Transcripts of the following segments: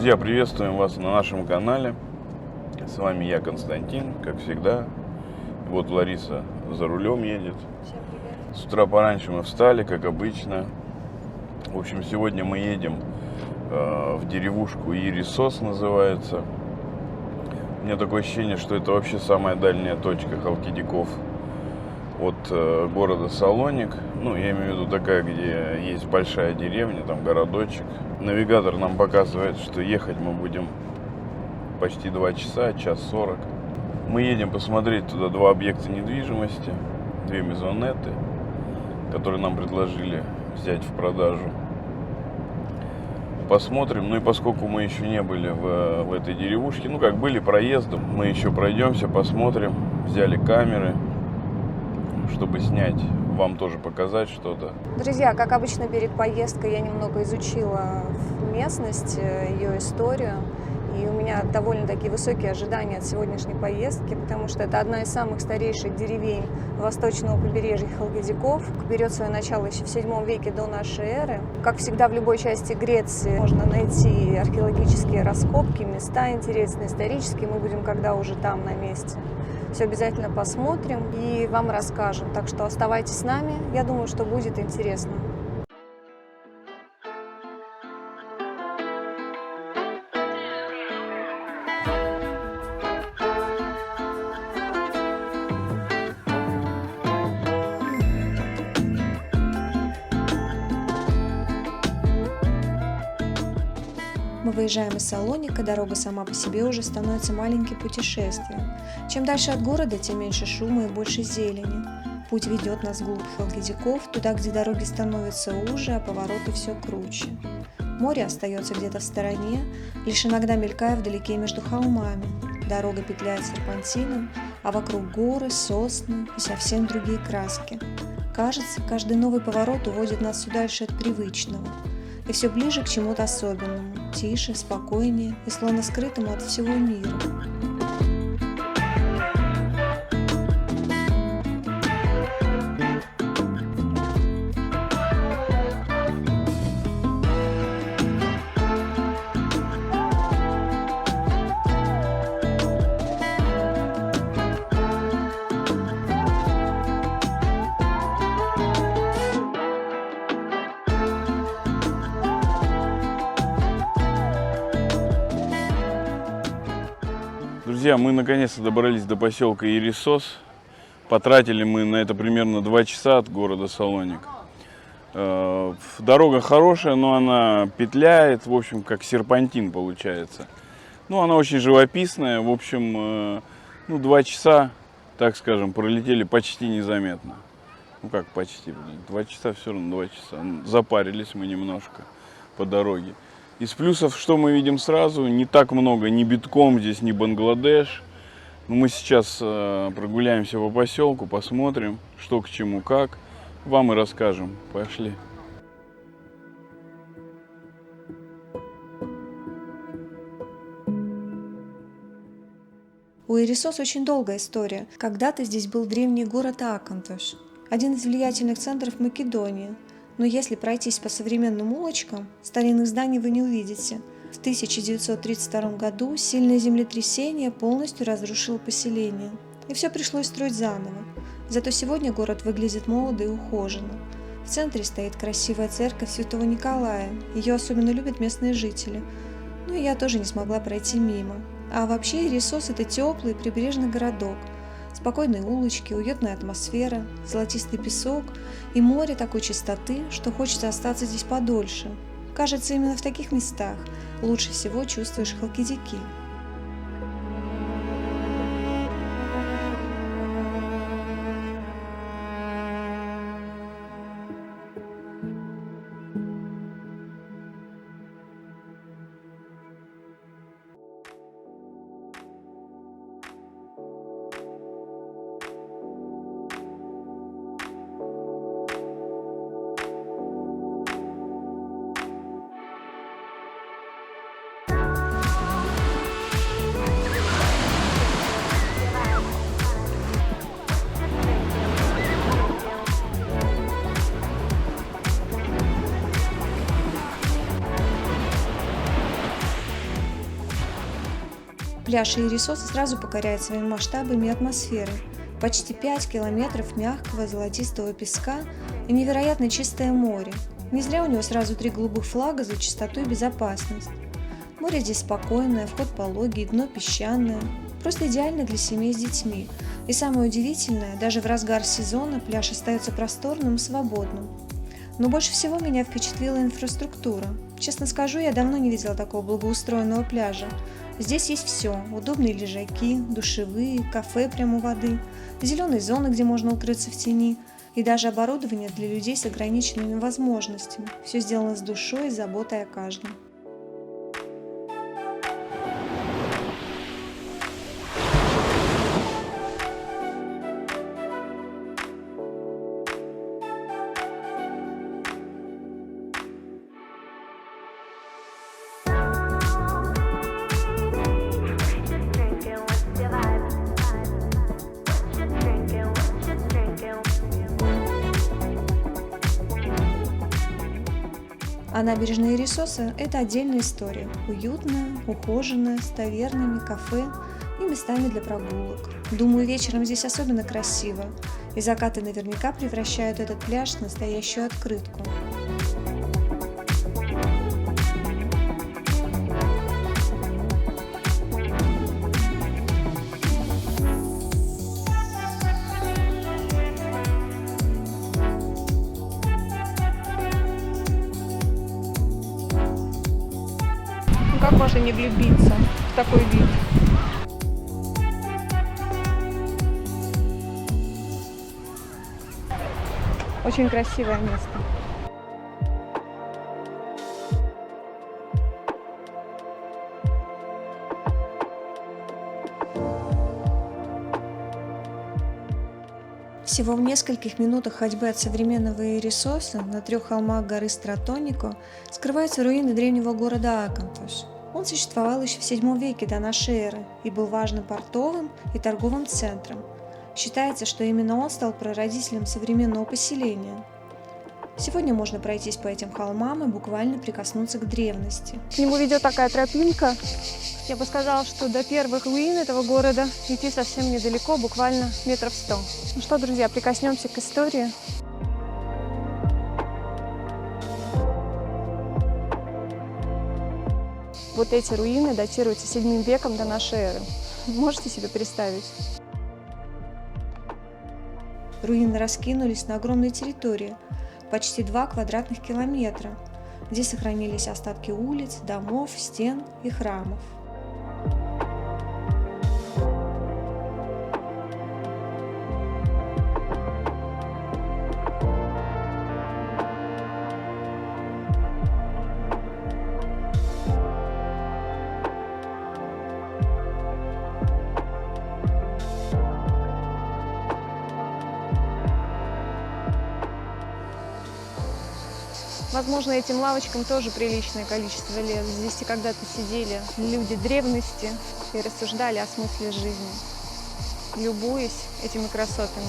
Друзья, приветствуем вас на нашем канале. С вами я, Константин, как всегда. Вот Лариса за рулем едет. Всем привет. С утра пораньше мы встали, как обычно. В общем, сегодня мы едем в деревушку Ирисос называется. У меня такое ощущение, что это вообще самая дальняя точка Халкидиков от города Салоник. Ну, я имею в виду такая, где есть большая деревня, там городочек. Навигатор нам показывает, что ехать мы будем почти 2 часа, час 40. Мы едем посмотреть туда 2 объекта недвижимости, 2 мезонеты, которые нам предложили взять в продажу. Посмотрим. Ну и поскольку мы еще не были в этой деревушке, ну как были проездом, мы еще пройдемся, посмотрим. Взяли камеры, чтобы снять, вам тоже показать что-то. Друзья, как обычно перед поездкой я немного изучила местность, ее историю. И у меня довольно-таки высокие ожидания от сегодняшней поездки, потому что это одна из самых старейших деревень восточного побережья Халкидиков. Берет свое начало еще в 7 веке до нашей эры. Как всегда, в любой части Греции можно найти археологические раскопки, места интересные, исторические. Мы будем когда уже там на месте. Все обязательно посмотрим и вам расскажем. Так что оставайтесь с нами. Я думаю, что будет интересно. Мы выезжаем из Салоника, дорога сама по себе уже становится маленьким путешествием. Чем дальше от города, тем меньше шума и больше зелени. Путь ведет нас вглубь Халкидиков, туда, где дороги становятся уже, а повороты все круче. Море остается где-то в стороне, лишь иногда мелькая вдалеке между холмами. Дорога петляет серпантином, а вокруг горы, сосны и совсем другие краски. Кажется, каждый новый поворот уводит нас все дальше от привычного. И все ближе к чему-то особенному, тише, спокойнее и словно скрытому от всего мира. Друзья, мы наконец-то добрались до поселка Ирисос. Потратили мы на это примерно 2 часа от города Салоник. Дорога хорошая, но она петляет, в общем, как серпантин получается. Ну, она очень живописная, в общем, 2 часа, так скажем, пролетели почти незаметно. Ну как почти, 2 часа, все равно 2 часа. Запарились мы немножко по дороге. Из плюсов, что мы видим сразу, не так много, ни битком здесь, ни Бангладеш. Но мы сейчас прогуляемся по поселку, посмотрим, что к чему, как. Вам и расскажем. Пошли. У Ирисос очень долгая история. Когда-то здесь был древний город Акантош, один из влиятельных центров Македонии. Но если пройтись по современным улочкам, старинных зданий вы не увидите. В 1932 году сильное землетрясение полностью разрушило поселение, и все пришлось строить заново. Зато сегодня город выглядит молодо и ухоженно. В центре стоит красивая церковь Святого Николая, ее особенно любят местные жители. Ну и я тоже не смогла пройти мимо. А вообще Ирисос – это теплый прибрежный городок. Спокойные улочки, уютная атмосфера, золотистый песок и море такой чистоты, что хочется остаться здесь подольше. Кажется, именно в таких местах лучше всего чувствуешь Халкидики. пляж Иерисоса сразу покоряет своими масштабами и атмосферой. Почти 5 километров мягкого золотистого песка и невероятно чистое море. Не зря у него сразу 3 голубых флага за чистоту и безопасность. Море здесь спокойное, вход пологий, дно песчаное. Просто идеально для семей с детьми. И самое удивительное, даже в разгар сезона пляж остается просторным и свободным. Но больше всего меня впечатлила инфраструктура. Честно скажу, я давно не видела такого благоустроенного пляжа. Здесь есть все: удобные лежаки, душевые, кафе прямо у воды, зеленые зоны, где можно укрыться в тени, и даже оборудование для людей с ограниченными возможностями. Все сделано с душой и заботой о каждом. А набережная Иерисоса – это отдельная история. Уютная, ухоженная, с тавернами, кафе и местами для прогулок. Думаю, вечером здесь особенно красиво, и закаты наверняка превращают этот пляж в настоящую открытку. Как можно не влюбиться в такой вид? Очень красивое место. Всего в нескольких минутах ходьбы от современного Иерисоса на 3 холмах горы Стратонико скрываются руины древнего города Акантош. Он существовал еще в VII веке до нашей эры и был важным портовым и торговым центром. Считается, что именно он стал прародителем современного поселения. Сегодня можно пройтись по этим холмам и буквально прикоснуться к древности. К нему ведет такая тропинка. Я бы сказала, что до первых руин этого города идти совсем недалеко, буквально метров 100. Ну что, друзья, прикоснемся к истории. Вот эти руины датируются VII веком до нашей эры. Можете себе представить? Руины раскинулись на огромной территории, почти 2 квадратных километра, где сохранились остатки улиц, домов, стен и храмов. Возможно, этим лавочкам тоже приличное количество лет. Здесь и когда-то сидели люди древности и рассуждали о смысле жизни, любуясь этими красотами.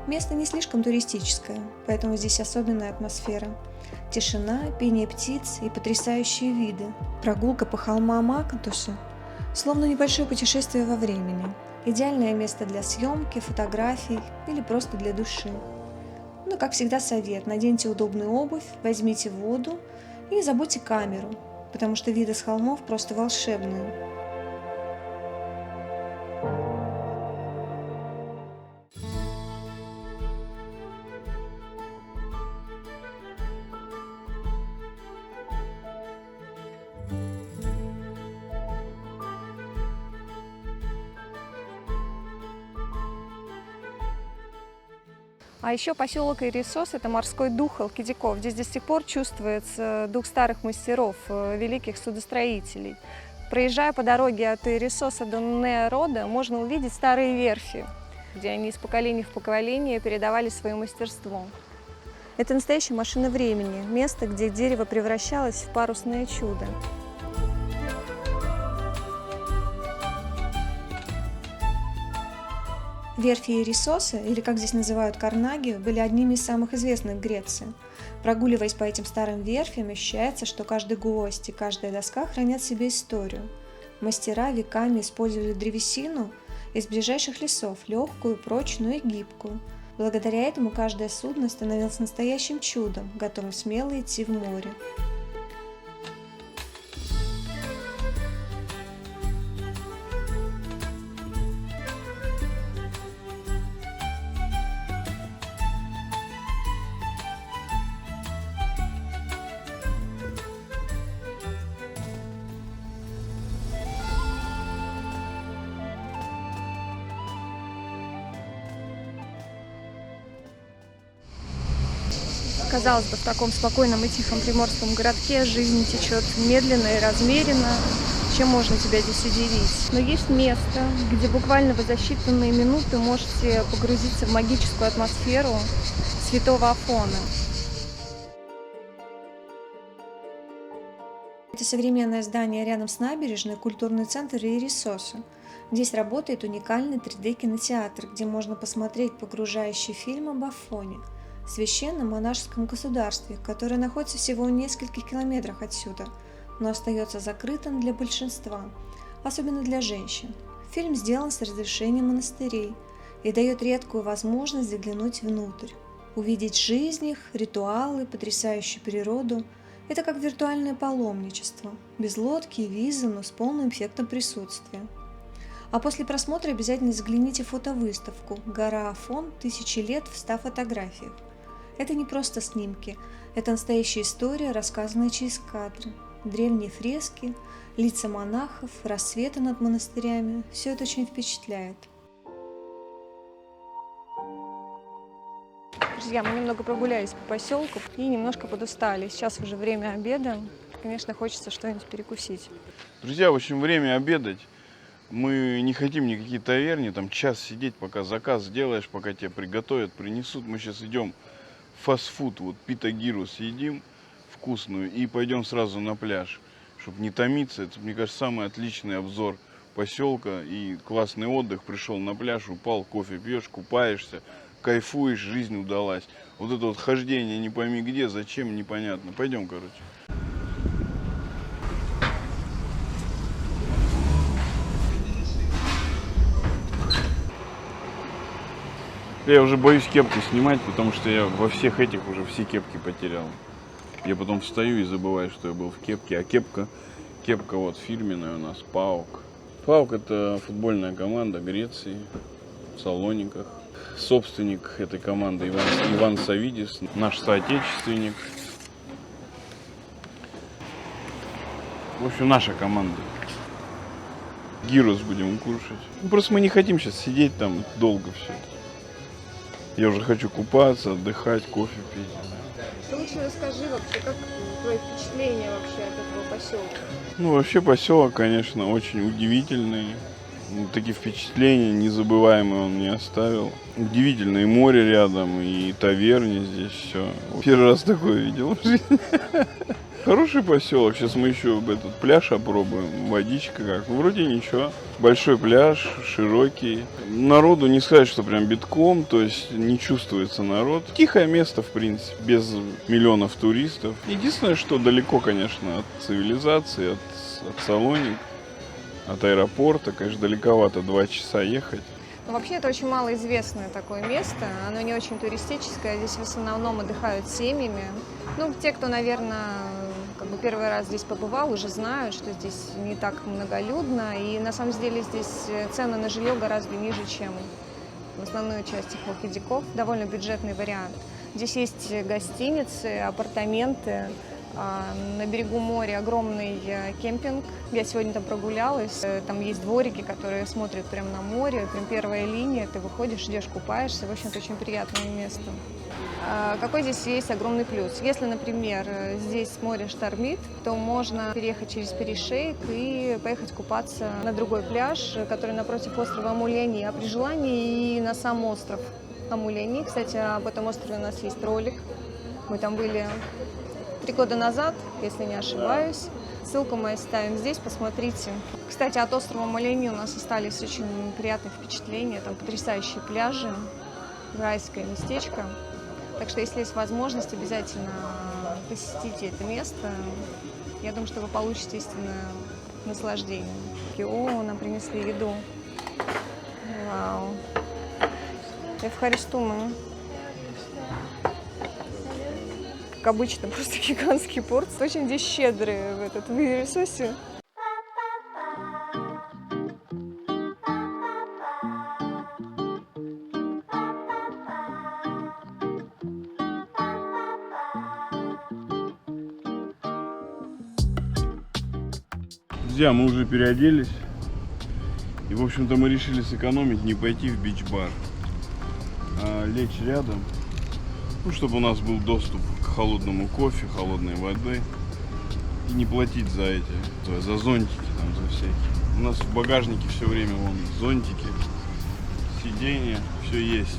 Место не слишком туристическое, поэтому здесь особенная атмосфера. Тишина, пение птиц и потрясающие виды. Прогулка по холмам Акантоша словно небольшое путешествие во времени. Идеальное место для съемки, фотографий или просто для души. Ну, как всегда, совет: наденьте удобную обувь, возьмите воду и не забудьте камеру, потому что виды с холмов просто волшебные. А еще поселок Иерисос – это морской дух Халкидиков. Здесь до сих пор чувствуется дух старых мастеров, великих судостроителей. Проезжая по дороге от Иерисоса до Неа-Рода, можно увидеть старые верфи, где они из поколения в поколение передавали свое мастерство. Это настоящая машина времени, место, где дерево превращалось в парусное чудо. Верфи Иерисоса, или как здесь называют Карнагию, были одними из самых известных в Греции. Прогуливаясь по этим старым верфям, ощущается, что каждый гвоздь и каждая доска хранят в себе историю. Мастера веками использовали древесину из ближайших лесов, легкую, прочную и гибкую. Благодаря этому каждое судно становилось настоящим чудом, готовым смело идти в море. Казалось бы, в таком спокойном и тихом приморском городке жизнь течет медленно и размеренно. Чем можно тебя здесь удивить? Но есть место, где буквально вы за считанные минуты можете погрузиться в магическую атмосферу святого Афона. Это современное здание рядом с набережной, культурный центр Иерисоса. Здесь работает уникальный 3D-кинотеатр, где можно посмотреть погружающий фильм об Афоне, священном монашеском государстве, которое находится всего в нескольких километрах отсюда, но остается закрытым для большинства, особенно для женщин. Фильм сделан с разрешения монастырей и дает редкую возможность заглянуть внутрь, увидеть жизнь их, ритуалы, потрясающую природу. Это как виртуальное паломничество, без лодки и визы, но с полным эффектом присутствия. А после просмотра обязательно загляните в фотовыставку «Гора Афон. 1000 лет в 100 фотографиях». Это не просто снимки, это настоящая история, рассказанная через кадры. Древние фрески, лица монахов, рассветы над монастырями – все это очень впечатляет. Друзья, мы немного прогулялись по поселку и немножко подустали. Сейчас уже время обеда. Конечно, хочется что-нибудь перекусить. Друзья, в общем, время обедать. Мы не хотим никакие таверни, там час сидеть, пока заказ сделаешь, пока тебе приготовят, принесут. Мы сейчас идем в фастфуд, вот пита-гиру съедим вкусную и пойдем сразу на пляж, чтобы не томиться. Это, мне кажется, самый отличный обзор поселка и классный отдых. Пришел на пляж, упал, кофе пьешь, купаешься, кайфуешь, жизнь удалась. Вот это вот хождение не пойми где, зачем, непонятно. Пойдем, короче. Я уже боюсь кепку снимать, потому что я во всех этих уже все кепки потерял. Я потом встаю и забываю, что я был в кепке. А кепка вот фирменная у нас, ПАОК. ПАОК — это футбольная команда Греции, в Салониках. Собственник этой команды Иван Савидис, наш соотечественник. В общем, наша команда. Гирос будем кушать. Ну, просто мы не хотим сейчас сидеть там долго все. Я уже хочу купаться, отдыхать, кофе пить. Ты лучше расскажи вообще, как твои впечатления вообще от этого поселка? Ну, вообще поселок, конечно, очень удивительный. Такие впечатления незабываемые он мне оставил. Удивительное море рядом, и таверни здесь, все. Первый раз такое видел в жизни. Хороший поселок. Сейчас мы еще этот пляж опробуем. Водичка как. Вроде ничего. Большой пляж, широкий. Народу не сказать, что прям битком, то есть не чувствуется народ. Тихое место, в принципе, без миллионов туристов. Единственное, что далеко, конечно, от цивилизации, от Салоник, от аэропорта. Конечно, далековато, 2 часа ехать. Ну, вообще, это очень малоизвестное такое место. Оно не очень туристическое. Здесь в основном отдыхают семьями. Ну, те, кто, наверное, первый раз здесь побывал, уже знают, что здесь не так многолюдно. И на самом деле здесь цены на жилье гораздо ниже, чем в основной части Халкидиков. Довольно бюджетный вариант. Здесь есть гостиницы, апартаменты. На берегу моря огромный кемпинг. Я сегодня там прогулялась. Там есть дворики, которые смотрят прямо на море. Прям первая линия. Ты выходишь, идешь, купаешься. В общем-то, очень приятное место. Какой здесь есть огромный плюс? Если, например, здесь море штормит, то можно переехать через перешейк и поехать купаться на другой пляж, который напротив острова Амулени. А при желании и на сам остров Амулени. Кстати, об этом острове у нас есть ролик. Мы там были 3 года назад, если не ошибаюсь. Ссылку мы оставим здесь, посмотрите. Кстати, от острова Амулени у нас остались очень приятные впечатления. Там потрясающие пляжи, райское местечко. Так что, если есть возможность, обязательно посетите это место. Я думаю, что вы получите истинное наслаждение. О, нам принесли еду. Вау. Эвхаристума. Как обычно, просто гигантский порции. Очень здесь щедрые в Иерусосе. Друзья, мы уже переоделись. И, в общем-то, мы решили сэкономить, не пойти в бич-бар, а лечь рядом. Ну, чтобы у нас был доступ к холодному кофе, холодной воды. И не платить за эти, за зонтики, там, за всякие. У нас в багажнике все время вон зонтики, сиденья, все есть.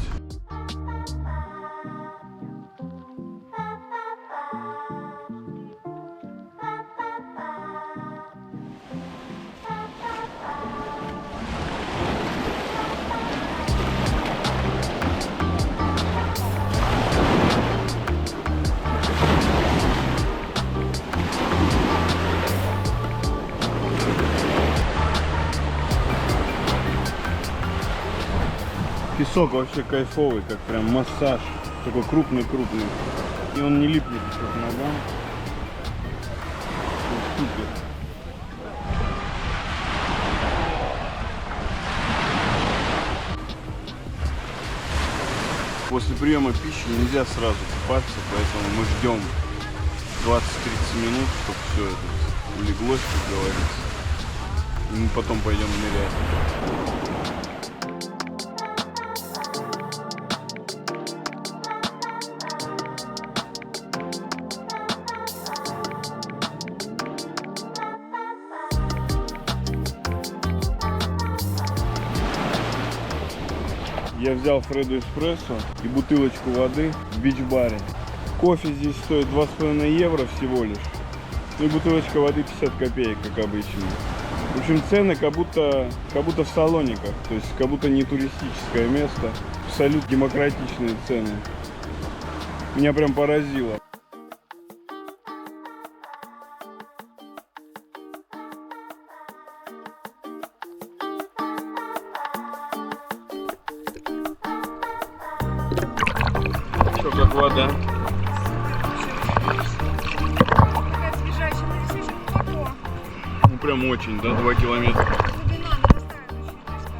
Песок вообще кайфовый, как прям массаж. Такой крупный-крупный. И он не липнет к ногам. Супер. После приема пищи нельзя сразу купаться, поэтому мы ждем 20-30 минут, чтобы все это улеглось, как говорится. И мы потом пойдем нырять. Я взял Фреду эспрессо и бутылочку воды в бич-баре. Кофе здесь стоит 2,5 евро всего лишь. Ну и бутылочка воды 50 копеек, как обычно. В общем, цены как будто в Салониках. То есть как будто не туристическое место. Абсолютно демократичные цены. Меня прям поразило. Что, как вода? Такая освежающая, но здесь очень глубоко. Ну прям очень, да, 2 километра. Глубина нарастает очень резко.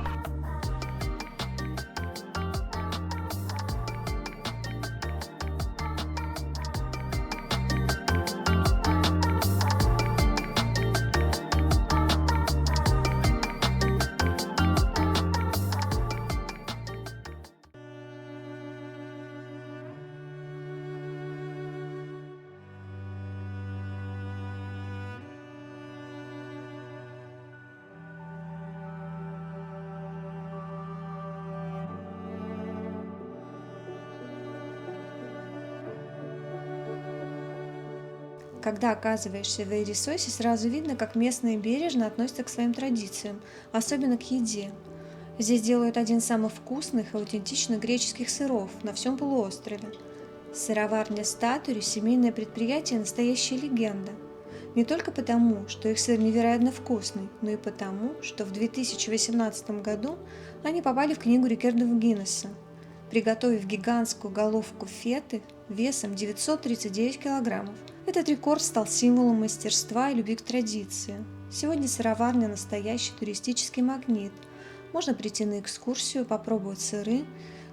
Когда оказываешься в Иерусосе, сразу видно, как местные бережно относятся к своим традициям, особенно к еде. Здесь делают один из самых вкусных и аутентичных греческих сыров на всем полуострове. Сыроварня Статури – семейное предприятие, настоящая легенда. Не только потому, что их сыр невероятно вкусный, но и потому, что в 2018 году они попали в книгу рекордов Гиннесса, приготовив гигантскую головку феты весом 939 килограммов. Этот рекорд стал символом мастерства и любви к традиции. Сегодня сыроварня – настоящий туристический магнит. Можно прийти на экскурсию, попробовать сыры,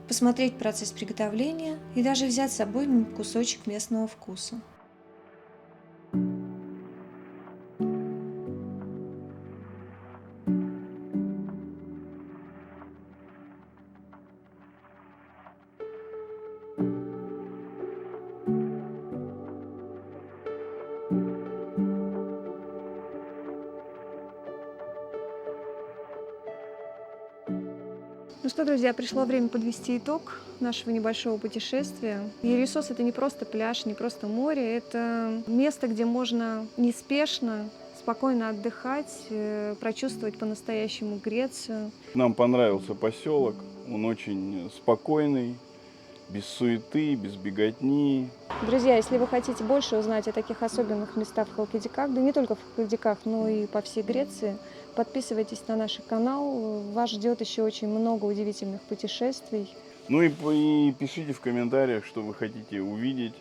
посмотреть процесс приготовления и даже взять с собой кусочек местного вкуса. Ну что, друзья, пришло время подвести итог нашего небольшого путешествия. Иерусос — это не просто пляж, не просто море, это место, где можно неспешно, спокойно отдыхать, прочувствовать по-настоящему Грецию. Нам понравился поселок, он очень спокойный, без суеты, без беготни. Друзья, если вы хотите больше узнать о таких особенных местах в Халкидиках, да не только в Халкидиках, но и по всей Греции, подписывайтесь на наш канал. Вас ждет еще очень много удивительных путешествий. Ну и пишите в комментариях, что вы хотите увидеть,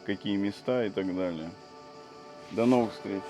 какие места и так далее. До новых встреч!